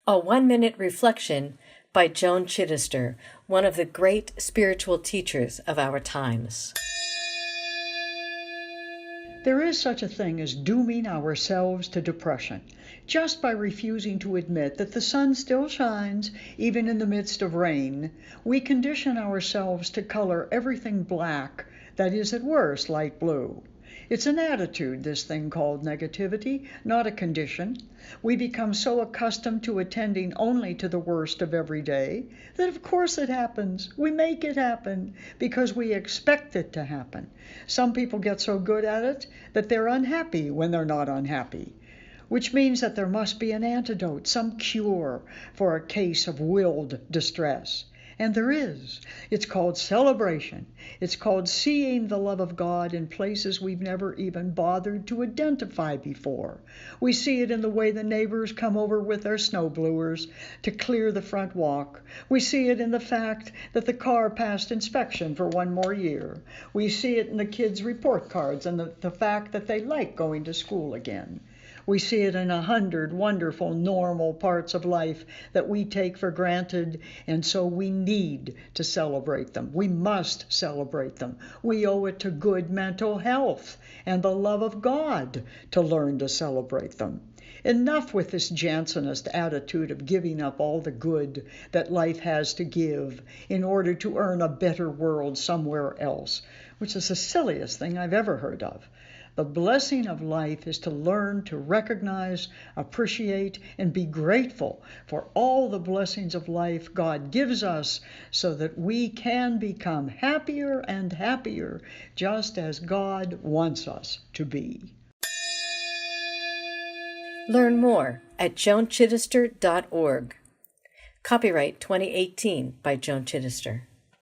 A 1-minute reflection by Joan Chittister, one of the great spiritual teachers of our times. There is such a thing as dooming ourselves to depression, just by refusing to admit that the sun still shines, even in the midst of rain. We condition ourselves to color everything black, that is at worst light blue. It's an attitude, this thing called negativity, not a condition. We become so accustomed to attending only to the worst of every day that of course it happens. We make it happen because we expect it to happen. Some people get so good at it that they're unhappy when they're not unhappy, which means that there must be an antidote, some cure for a case of willed distress. And there is. It's called celebration. It's called seeing the love of God in places we've never even bothered to identify before. We see it in the way the neighbors come over with their snowblowers to clear the front walk. We see it in the fact that the car passed inspection for one more year. We see it in the kids' report cards and the fact that they like going to school again. We see it in 100 wonderful, normal parts of life that we take for granted, and so we need to celebrate them. We must celebrate them. We owe it to good mental health and the love of God to learn to celebrate them. Enough with this Jansenist attitude of giving up all the good that life has to give in order to earn a better world somewhere else, which is the silliest thing I've ever heard of. The blessing of life is to learn to recognize, appreciate, and be grateful for all the blessings of life God gives us so that we can become happier and happier, just as God wants us to be. Learn more at joanchittister.org. Copyright 2018 by Joan Chittister.